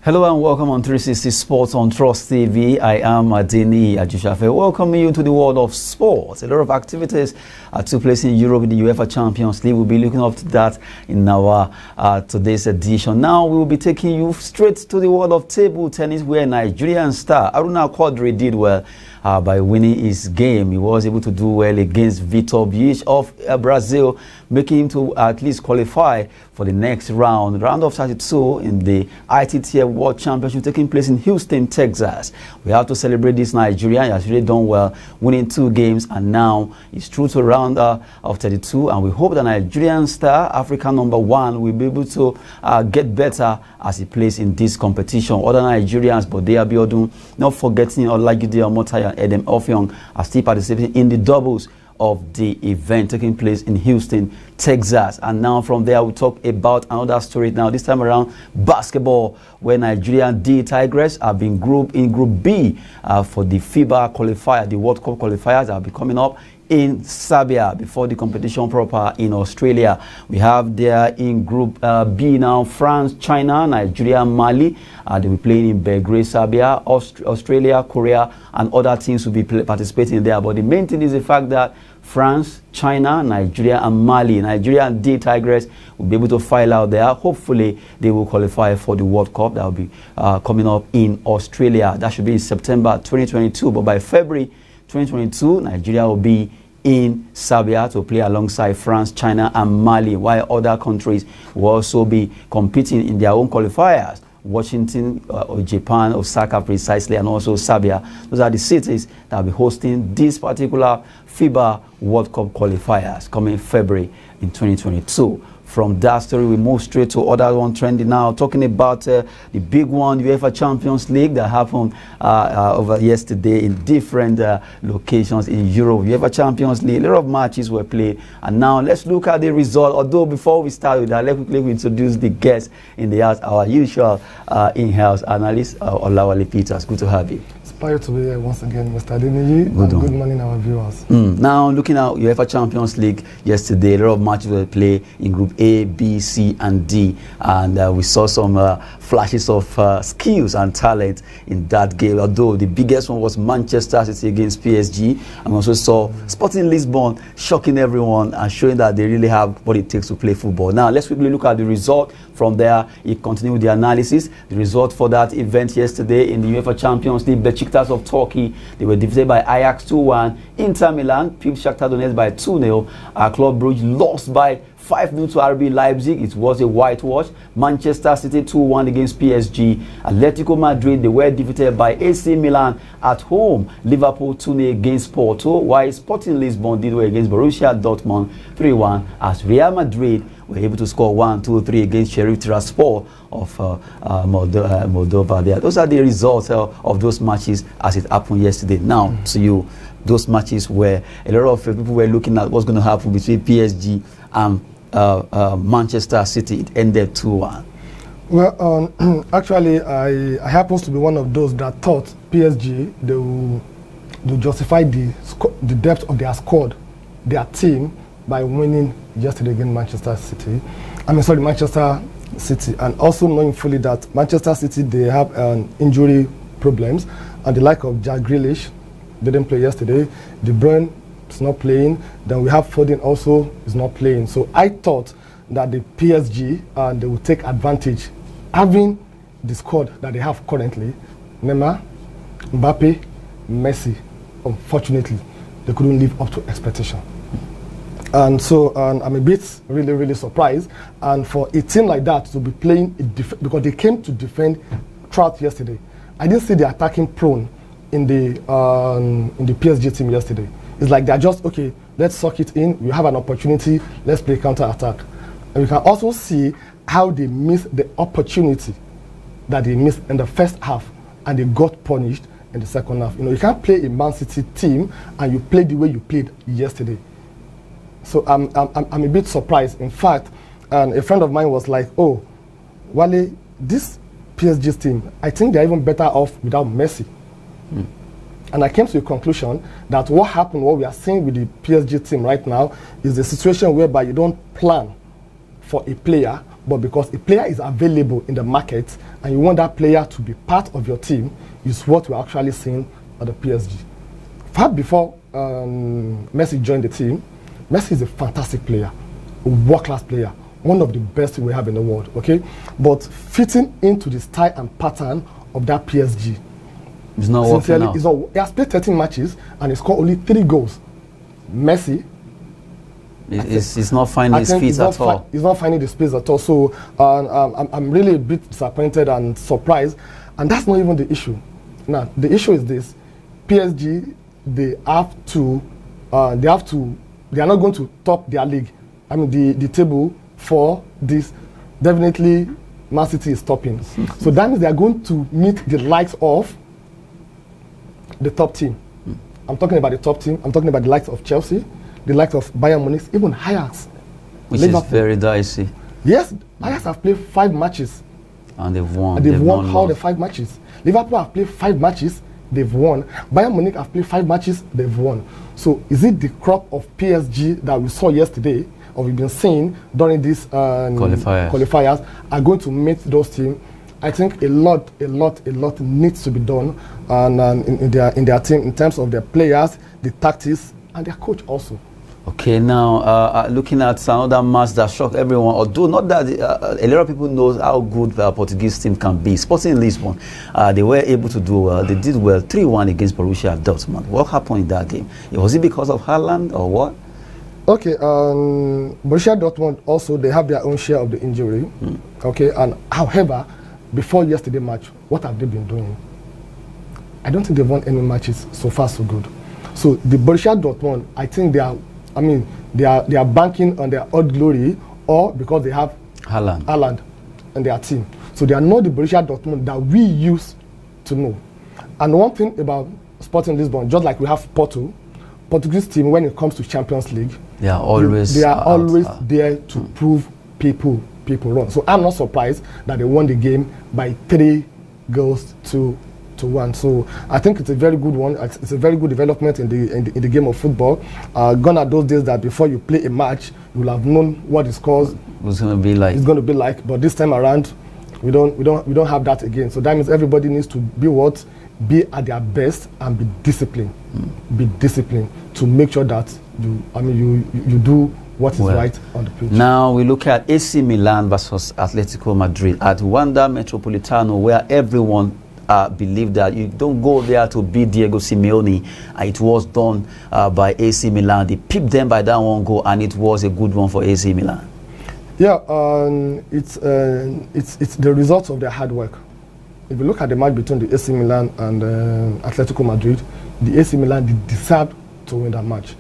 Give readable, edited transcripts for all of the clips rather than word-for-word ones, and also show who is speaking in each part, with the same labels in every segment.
Speaker 1: Hello and welcome on 360 Sports on Trust TV. I am Adini Ajushafe. Welcoming you to the world of sports. A lot of activities took place in Europe in the Uefa Champions League. We'll be looking up to that in our today's edition. Now we will be taking you straight to the world of table tennis, where Nigerian star Aruna Quadri did well by winning his game. He was able to do well against Vitor Buich of Brazil, making him to at least qualify for the next round of 32 in the ITTF World Championship taking place in Houston, Texas. We have to celebrate this Nigerian. He has really done well, winning 2 games, and now he's through to round of 32. And we hope the Nigerian star, African #1, will be able to get better as he plays in this competition. Other Nigerians, Bode Abiodun, not forgetting Olajide Omotayo and Edem Offiong, are still participating in the doubles of the event taking place in Houston, Texas. And now from there, we'll talk about another story now, this time around basketball, where Nigerian D Tigers have been grouped in Group B for the FIBA qualifier, the World Cup qualifiers that will be coming up in Serbia before the competition proper in Australia. We have there in Group B now France, China, Nigeria, Mali. They will be playing in Belgrade, Serbia, Australia, Korea, and other teams will be participating there. But the main thing is the fact that France, China, Nigeria, and Mali, Nigerian D Tigers, will be able to file out there. Hopefully, they will qualify for the World Cup that will be coming up in Australia. That should be in September 2022. But by February 2022, Nigeria will be in Serbia to play alongside France, China, and Mali, while other countries will also be competing in their own qualifiers. Washington, or Japan, Osaka precisely, and also Serbia. Those are the cities that will be hosting this particular FIBA World Cup qualifiers coming February in 2022. From that story, we move straight to other one trending now, talking about the big one, UEFA Champions League, that happened over yesterday in different locations in Europe. UEFA Champions League, a lot of matches were played. And now let's look at the result. Although before we start with that, let's quickly introduce the guests in the house, our usual in-house analyst, Olawale Peters. Good to have you.
Speaker 2: Inspired to be here once again, Mr. Adeniji. Good morning, our viewers.
Speaker 1: Now, looking at UEFA Champions League yesterday, a lot of matches were played in Group A, B, C, and D, and we saw some flashes of skills and talent in that game. Although the biggest one was Manchester City against PSG, and we also saw Sporting Lisbon shocking everyone and showing that they really have what it takes to play football. Now, let's quickly look at the result. From there, you continue with the analysis. The result for that event yesterday in the UEFA Champions League, Besiktas of Turkey, they were defeated by Ajax 2-1. Inter Milan pipped Shakhtar Donetsk by 2-0. Club Brugge lost by 5-0 to RB Leipzig. It was a whitewash. Manchester City 2-1 against PSG. Atletico Madrid, they were defeated by AC Milan at home. Liverpool 2-0 against Porto, while Sporting Lisbon did well against Borussia Dortmund 3-1, as Real Madrid were able to score 1-2-3 against Sheriff Tiraspol of Moldova there. Those are the results of those matches as it happened yesterday. Now, to you, those matches where a lot of people were looking at what's going to happen between PSG and Manchester City. It ended 2-1.
Speaker 2: Well, actually, I happens to be one of those that thought PSG, they will justify the depth of their squad, their team, by winning yesterday against Manchester City. Manchester City, and also knowing fully that Manchester City, they have injury problems, and the lack of Jack Grealish didn't play yesterday. De Bruyne is not playing. Then we have Foden also is not playing. So I thought that the PSG they will take advantage, having the squad that they have currently: Neymar, Mbappe, Messi. Unfortunately, they couldn't live up to expectation. And so I'm a bit really surprised. And for a team like that to be playing, because they came to defend throughout yesterday. I didn't see the attacking prone in the PSG team yesterday. It's like they're just, okay, let's suck it in. We have an opportunity. Let's play counter-attack. And we can also see how they missed the opportunity that they missed in the first half, and they got punished in the second half. You know, you can't play a Man City team and you play the way you played yesterday. So I'm a bit surprised. In fact, a friend of mine was like, "Oh, Wale, this PSG team, I think they're even better off without Messi." And I came to a conclusion that what happened, what we are seeing with the PSG team right now, is the situation whereby you don't plan for a player but because a player is available in the market and you want that player to be part of your team, is what we're actually seeing at the PSG. Far before Messi joined the team, Messi is a fantastic player, a world-class player, one of the best we have in the world, okay? But fitting into the style and pattern of that PSG,
Speaker 1: it's not working out.
Speaker 2: He has played 13 matches and he scored only 3 goals. Messi,
Speaker 1: he's not finding his feet at all.
Speaker 2: He's not finding the space at all. So I'm really a bit disappointed and surprised. And that's not even the issue. Now, the issue is this. PSG, they are not going to top their league. I mean, the table for this, definitely Man City is topping. So that means they are going to meet the likes of the top team. I'm talking about the top team. I'm talking about the likes of Chelsea, the likes of Bayern Munich, even Ajax.
Speaker 1: Which Liverpool. Is very dicey.
Speaker 2: Yes, Ajax have played 5 matches.
Speaker 1: And they've won.
Speaker 2: And they've won all the 5 matches. Liverpool have played 5 matches, they've won. Bayern Munich have played 5 matches, they've won. So is it the crop of PSG that we saw yesterday, or we've been seeing during these qualifiers, are going to meet those teams? I think a lot needs to be done in their team in terms of their players, the tactics, and their coach also. Okay,
Speaker 1: now looking at another match that shocked everyone, although not that a lot of people know how good the Portuguese team can be. Sporting Lisbon, they were able to do well. They did well 3-1 against Borussia Dortmund. What happened in that game? Was it because of Haaland or what?
Speaker 2: Okay, Borussia Dortmund also, they have their own share of the injury. Okay, and however, before yesterday match, what have they been doing? I don't think they've won any matches so far so good. So the Borussia Dortmund, I think they are banking on their odd glory, or because they have Haaland in their team. So they are not the Borussia Dortmund that we used to know. And one thing about Sporting Lisbon, just like we have Portuguese team, when it comes to Champions League,
Speaker 1: they are always
Speaker 2: there to prove people wrong. So I'm not surprised that they won the game by 3 goals to 1. So I think it's a very good one. It's a very good development in the game of football. Gone are those days that before you play a match, you will have known what the scores
Speaker 1: was going to be like.
Speaker 2: It's going to be like. But this time around, we don't have that again. So that means everybody needs to be at their best and be disciplined. Be disciplined to make sure that you do what is right on the pitch.
Speaker 1: Now we look at AC Milan versus Atletico Madrid at Wanda Metropolitano, where everyone believed that you don't go there to beat Diego Simeone. It was done by AC Milan. They pipped them by that 1 goal, and it was a good one for AC Milan.
Speaker 2: Yeah, it's the result of their hard work. If you look at the match between the AC Milan and Atletico Madrid, the AC Milan deserved to win that match.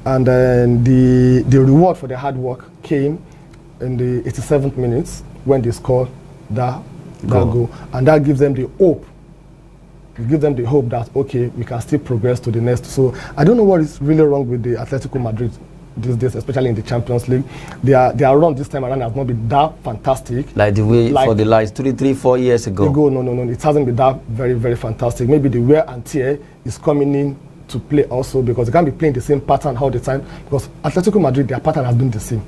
Speaker 2: And the reward for their hard work came in the 87th minutes when they scored that goal. And that gives them the hope. It gives them the hope that, okay, we can still progress to the next. So I don't know what is really wrong with the Atletico Madrid these days, especially in the Champions League. Their run this time around has not been that fantastic.
Speaker 1: Like the way for the last 3-4 years ago.
Speaker 2: No. It hasn't been that very fantastic. Maybe the wear and tear is coming in to play also, because they can't be playing the same pattern all the time. Because Atletico Madrid, their pattern has been the same.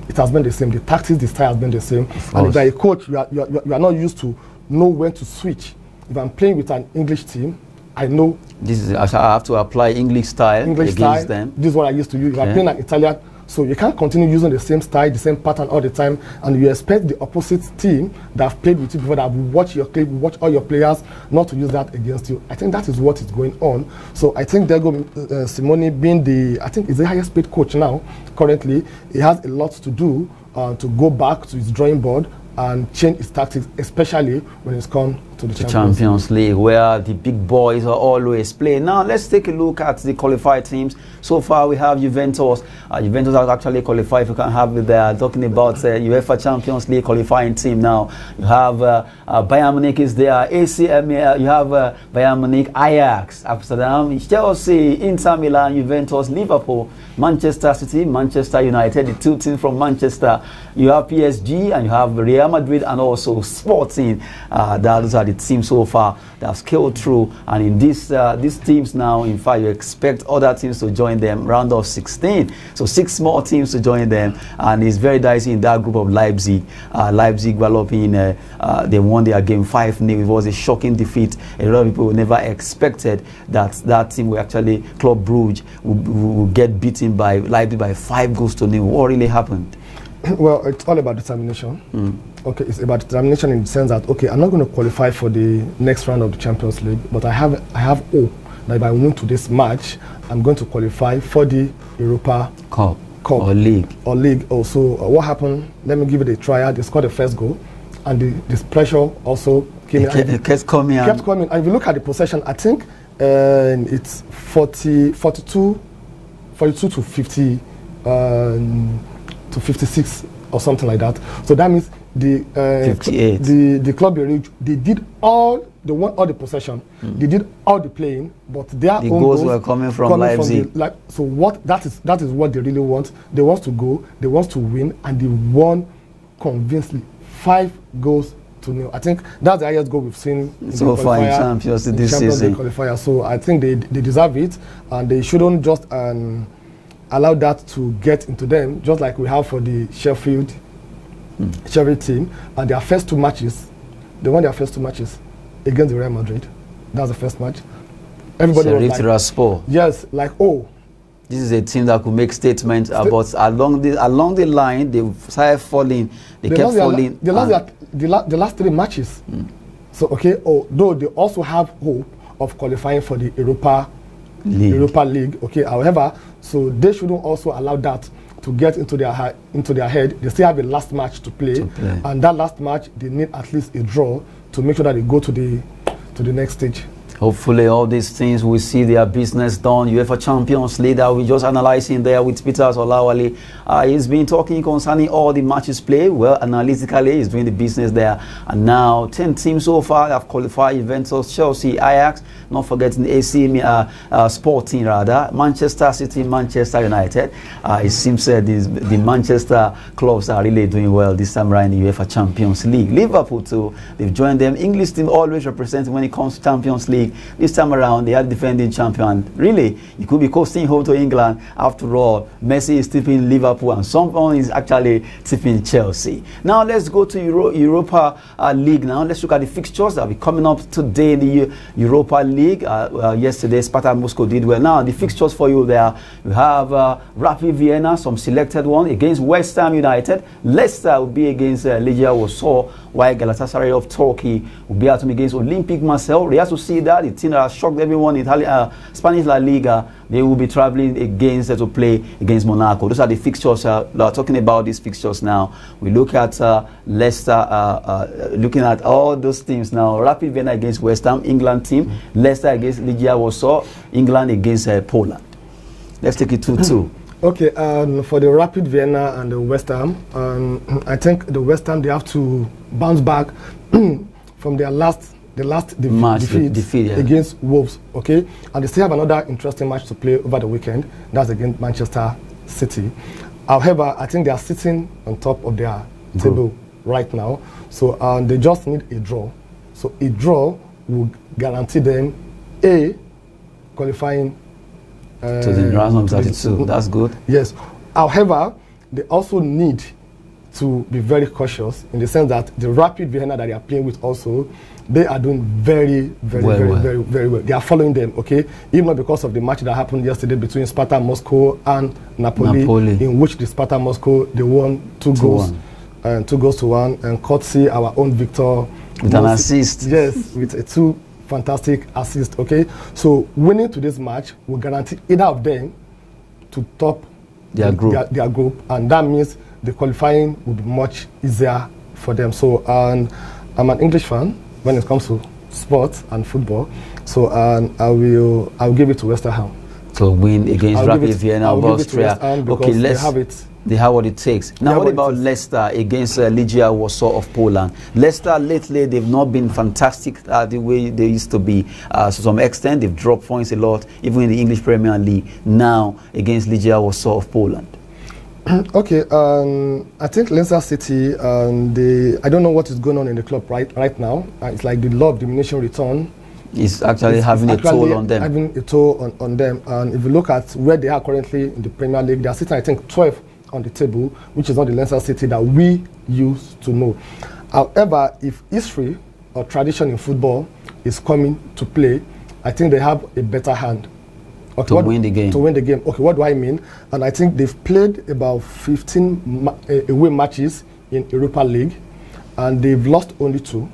Speaker 2: It has been the same. The tactics, the style has been the same. And if you're a coach, you are not used to know when to switch. If I'm playing with an English team, I know
Speaker 1: I have to apply English style against them.
Speaker 2: This is what I used to use. If I'm playing an Italian, so you can't continue using the same style, the same pattern all the time, and you expect the opposite team that have played with you before, that will watch your clip, watch all your players, not to use that against you. I think that is what is going on. So I think Diego Simeone, being I think is the highest paid coach now, currently, he has a lot to do to go back to his drawing board and change his tactics, especially when it's come to the
Speaker 1: Champions League, where the big boys are always playing. Now, let's take a look at the qualified teams. So far, we have Juventus. Juventus has actually qualified. If you can have it there, talking about UEFA Champions League qualifying team now. You have Bayern Munich is there, ACML, you have Bayern Munich, Ajax, Amsterdam, Chelsea, Inter Milan, Juventus, Liverpool, Manchester City, Manchester United, the 2 teams from Manchester. You have PSG, and you have Real Madrid, and also Sporting. Those are the teams so far that have scaled through. And in these teams now, in fact, you expect other teams to join them, round of 16. So 6 more teams to join them. And it's very dicey in that group of Leipzig. Leipzig galloping, they won their game 5-0. It was a shocking defeat. A lot of people never expected that team will actually, Club Brugge, will get beaten by Leipzig by 5-0. What really happened?
Speaker 2: Well, it's all about determination. Okay, it's about determination in the sense that, okay, I'm not going to qualify for the next round of the Champions League, but I have hope that if I win to this match, I'm going to qualify for the Europa Cup
Speaker 1: or League.
Speaker 2: Also, what happened? Let me give it a try. They scored the first goal, and this pressure also came in.
Speaker 1: It kept coming.
Speaker 2: And if you look at the possession, I think it's 42 to 50 to 56 or something like that. So that means the
Speaker 1: 58.
Speaker 2: The Club Brugge, they did they won all the possession, they did all the playing, but their own
Speaker 1: goals were coming from Leipzig.
Speaker 2: So that is what they really want. They want to go, they want to win, and they won convincingly 5-0. I think that's the highest goal we've seen
Speaker 1: so far in Champions League this season.
Speaker 2: Qualifier. So I think they deserve it, and they shouldn't just allow that to get into them, just like we have for the Sheffield team. And their first 2 matches, they won their first 2 matches against the Real Madrid. That's the first match. Everybody was like, yes, like, oh,
Speaker 1: this is a team that could make statements, but along the line, they started falling. They kept falling.
Speaker 2: They lost the last 3 matches. So, okay, though they also have hope of qualifying for the Europa League. Okay, however, so they shouldn't also allow that to get into their head. They still have a last match to play, and that last match they need at least a draw to make sure that they go to the next stage.
Speaker 1: Hopefully all these things will see their business done. UEFA Champions League that we just analyzing there with Peter Solawale. He's been talking concerning all the matches played. Well, analytically, he's doing the business there. And now 10 teams so far have qualified: Juventus, Chelsea, Ajax, not forgetting the AC Sporting rather, Manchester City, Manchester United. It seems that the Manchester clubs are really doing well this time around in the UEFA Champions League. Liverpool too, they've joined them. English team always representing when it comes to Champions League. This time around, they are defending champion. Really, you could be coasting home to England. After all, Messi is tipping Liverpool, and someone is actually tipping Chelsea. Now, let's go to Europa League. Now, let's look at the fixtures that will be coming up today in the Europa League. Yesterday, Sparta Moscow did well. Now, the fixtures for you there, you have Rapid Vienna, some selected one against West Ham United. Leicester will be against Legia Warsaw, while Galatasaray of Turkey will be at home against Olympic Marseille. We have to see that the team that has shocked everyone in Spanish La Liga, they will be traveling against to play against Monaco. Those are the fixtures. Talking about these fixtures now, we look at Leicester, looking at all those teams now. Rapid Vienna against West Ham, England team. Leicester against Legia Warsaw, England against Poland. Let's take it 2-2. Okay,
Speaker 2: for the Rapid Vienna and the West Ham, I think the West Ham, they have to bounce back from their last defeat against Wolves, okay? And they still have another interesting match to play over the weekend. That's against Manchester City. However, I think they are sitting on top of their table right now. So they just need a draw. So a draw will guarantee them qualifying
Speaker 1: to the round of 32. That's good.
Speaker 2: Yes. However, they also need to be very cautious in the sense that the Rapid Vienna that they are playing with also, they are doing very well. They are following them, okay? Even not because of the match that happened yesterday between Sparta Moscow and Napoli. In which the Sparta Moscow, they won 2 goals to 1, and courtesy our own Victor
Speaker 1: with an assist.
Speaker 2: Yes, with 2 fantastic assists, okay? So winning to this match will guarantee either of them to top their group, and that means the qualifying will be much easier for them. So I'm an English fan when it comes to sports and football, so I'll give it to West Ham
Speaker 1: to win against Rapid Vienna of Austria. Okay, they have what it takes. Now, what about Leicester against Legia Warsaw of Poland? Leicester lately, they've not been fantastic the way they used to be. To some extent, they've dropped points a lot, even in the English Premier League. Now, against Legia Warsaw of Poland.
Speaker 2: Okay, I think Leicester City, I don't know what is going on in the club right now. It's like the law of diminishing return.
Speaker 1: It's actually having a toll on them.
Speaker 2: Having a toll on them. And if you look at where they are currently in the Premier League, they are sitting, I think, 12 on the table, which is not the Leicester City that we used to know. However, if history or tradition in football is coming to play, I think they have a better hand. Okay,
Speaker 1: to win the game.
Speaker 2: To win the game. Okay, what do I mean? And I think they've played about 15 away matches in Europa League, and they've lost only 2.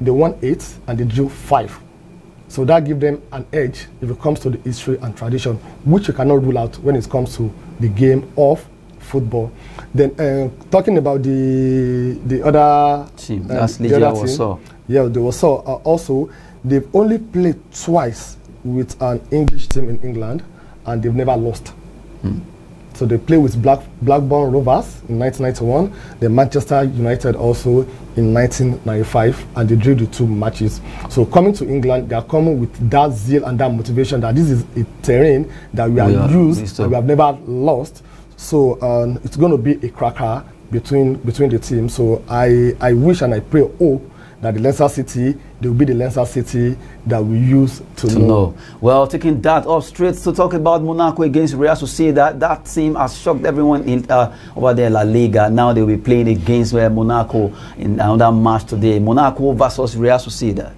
Speaker 2: They won 8, and they drew 5. So that gives them an edge if it comes to the history and tradition, which you cannot rule out when it comes to the game of football. Then talking about the other
Speaker 1: team, that's Warsaw.
Speaker 2: Yeah, the Warsaw. Also, they've only played twice with an English team in England, and they've never lost. So they play with Blackburn Rovers in 1991, then Manchester United also in 1995, and they drew the 2 matches. So coming to England, they are coming with that zeal and that motivation that this is a terrain that we are used and we have never lost. So it's going to be a cracker between the teams. So I wish and I pray, hope that the Leicester City, they will be the Leicester City that we used to know.
Speaker 1: Well, taking that up straight to talk about Monaco against Real Sociedad, that team has shocked everyone in over there, La Liga. Now they will be playing against Monaco in another match today. Monaco versus Real Sociedad.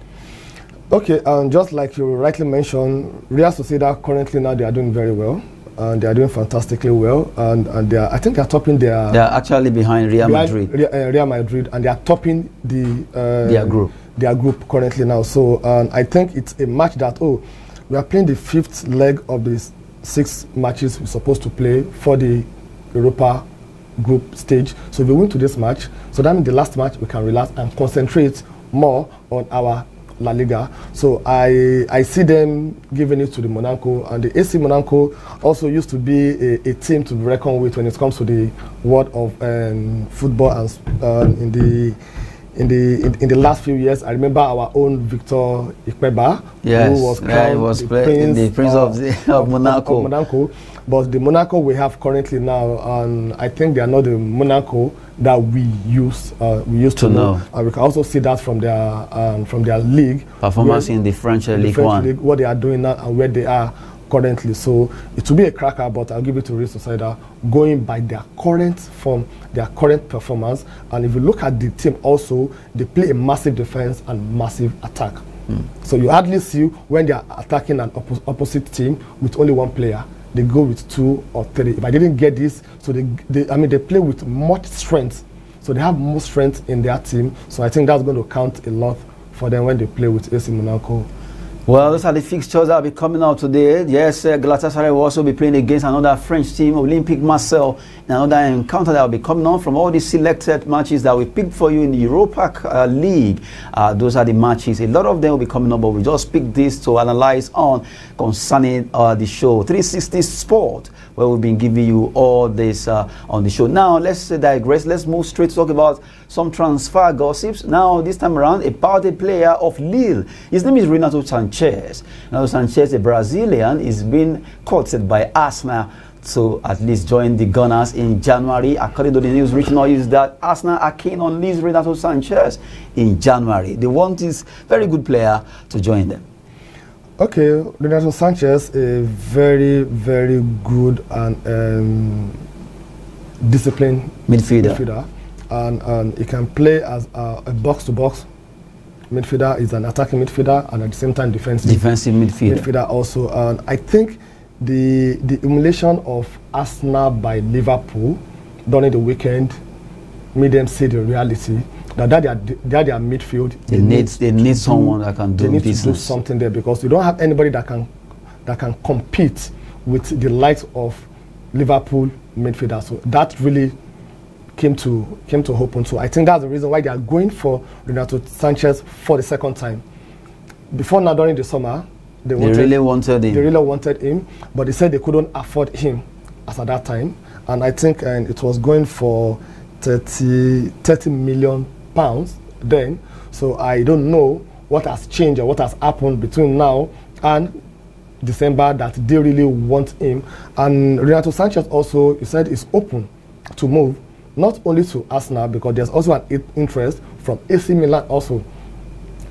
Speaker 2: Okay, just like you rightly mentioned, Real Sociedad currently now they are doing very well. And they are doing fantastically well, and they are, I think they are topping their.
Speaker 1: They are actually behind Real Madrid.
Speaker 2: Real Madrid, and they are topping
Speaker 1: their group.
Speaker 2: Their group currently now. So I think it's a match that we are playing the 5th leg of the 6 matches we're supposed to play for the Europa group stage. So if we win to this match, so that means the last match we can relax and concentrate more on our La Liga. So I see them giving it to the Monaco, and the AC Monaco also used to be a team to be reckoned with when it comes to the world of football. And in the last few years, I remember our own Victor Ikpeba,
Speaker 1: yes,
Speaker 2: who was crowned
Speaker 1: the Prince of Monaco.
Speaker 2: But the Monaco we have currently now, and I think they are not the Monaco that we used to know. And we can also see that from their league
Speaker 1: performance in the French League One,
Speaker 2: what they are doing now and where they are currently. So it will be a cracker, but I'll give it to Real Sociedad going by their current form, their current performance. And if you look at the team also, they play a massive defense and massive attack. So you hardly see when they are attacking an opposite team with only 1 player. They go with 2 or 3. If I didn't get this, so they play with much strength. So they have more strength in their team. So I think that's going to count a lot for them when they play with AC Monaco.
Speaker 1: Well, those are the fixtures that will be coming out today. Yes, Galatasaray will also be playing against another French team, Olympique Marseille, in another encounter that will be coming on from all the selected matches that we picked for you in the Europa League. Those are the matches. A lot of them will be coming up, but we just picked this to analyze on concerning the show 360 Sport, where we've been giving you all this on the show. Now, let's digress. Let's move straight to talk about some transfer gossips. Now, this time around, about a player of Lille. His name is Renato Sanchez. Now, Sanchez, a Brazilian, is being courted by Arsenal to at least join the Gunners in January. According to the news reaching out is that Arsenal are keen on Lee's Renato Sanchez in January. They want this very good player to join them.
Speaker 2: Okay, Renato Sanchez, a very, very good and disciplined midfielder. And he can play as a box-to-box midfielder. Is an attacking midfielder and at the same time defensive midfielder also. And I think the emulation of Arsenal by Liverpool during the weekend made them see the reality that their midfield
Speaker 1: they need someone that can do business.
Speaker 2: To do something there, because you don't have anybody that can compete with the likes of Liverpool midfielders. So that really came to open. So I think that's the reason why they are going for Renato Sanchez for the 2nd time. Before now, during the summer, they really wanted him, but they said they couldn't afford him as at that time. And I think it was going for 30 million pounds then. So I don't know what has changed or what has happened between now and December that they really want him. And Renato Sanchez also, he said, is open to move, not only to Arsenal, because there's also an interest from AC Milan also.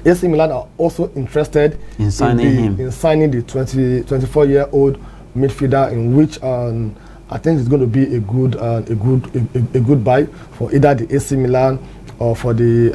Speaker 2: AC Milan are also interested
Speaker 1: in signing him.
Speaker 2: In signing the 24-year-old midfielder, in which I think it's going to be a good buy for either the AC Milan or for the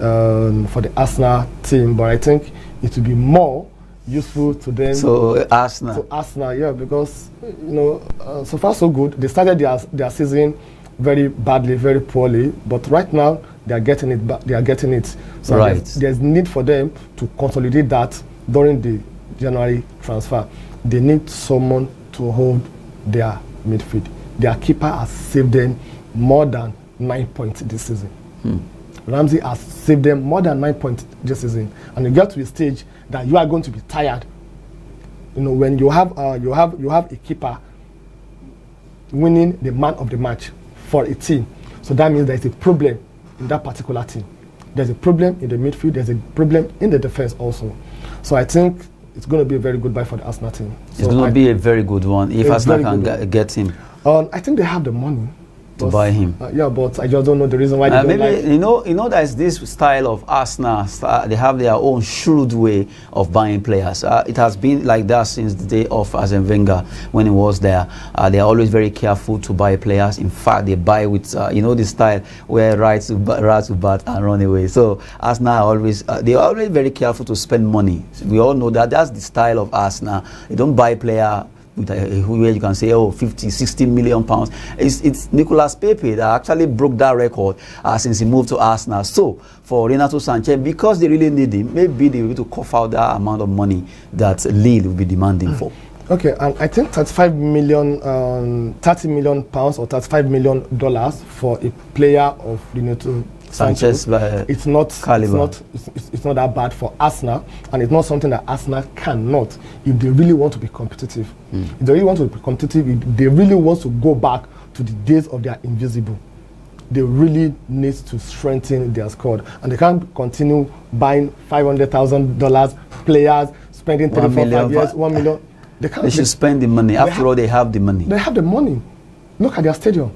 Speaker 2: Arsenal team. But I think it will be more useful to them.
Speaker 1: So Arsenal.
Speaker 2: To Arsenal, yeah, because so far so good. They started their season very badly, very poorly, but right now they are getting it back. They are getting it. So
Speaker 1: right.
Speaker 2: There's need for them to consolidate that during the January transfer. They need someone to hold their midfield. Their keeper has saved them more than 9 points this season. Ramsey has saved them more than 9 points this season. And you get to a stage that you are going to be tired. When you have a keeper winning the man of the match for a team. So that means there's a problem in that particular team. There's a problem in the midfield. There's a problem in the defense also. So I think it's going to be a very good buy for the Arsenal team.
Speaker 1: It's going to be a very good one if Arsenal can get him.
Speaker 2: I think they have the money
Speaker 1: to buy him.
Speaker 2: Yeah, but I just don't know the reason why they don't
Speaker 1: maybe there's this style of Arsenal. They have their own shrewd way of buying players. It has been like that since the day of Arsene Wenger when he was there. They are always very careful to buy players. In fact, they buy with the style where right to bat and run away. So Arsenal are always very careful to spend money. So we all know that that's the style of Arsenal. They don't buy player with where you can say 50-60 million pounds. It's Nicolas Pepe that actually broke that record since he moved to Arsenal. So for Renato Sanchez, because they really need him, maybe they will be able to cough out that amount of money that Lille will be demanding for.
Speaker 2: Okay, and I think 30 million pounds or $35 million for a player of Renato Sanchez, it's not that bad for Arsenal, and it's not something that Arsenal cannot if they really want to be competitive. If they really want to be competitive, if they really want to go back to the days of their invisible, they really need to strengthen their squad, and they can't continue buying $500,000 players, spending 3 4 5 years, 1 million.
Speaker 1: They should spend the money. After all, they have the money.
Speaker 2: They have the money. Look at their stadium.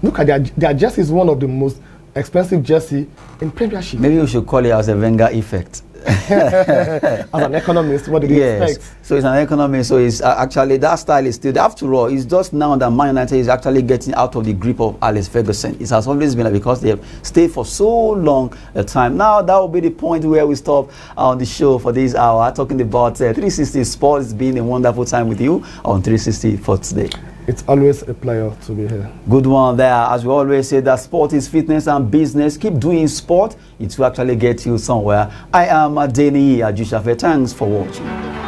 Speaker 2: Look at their jersey is one of the most expensive jersey in Premiership.
Speaker 1: Maybe we should call it as a Wenger effect.
Speaker 2: As an economist, what do you expect?
Speaker 1: So it's an economist, so it's actually that style is still, after all, it's just now that Man United is actually getting out of the grip of Alex Ferguson. It has always been because they have stayed for so long a time. Now that will be the point where we stop on the show for this hour, talking about 360 Sports. It's been a wonderful time with you on 360 for today.
Speaker 2: It's always a pleasure to be here.
Speaker 1: Good one there. As we always say, that sport is fitness and business. Keep doing sport. It will actually get you somewhere. I am Adeni Ajushafe. Thanks for watching.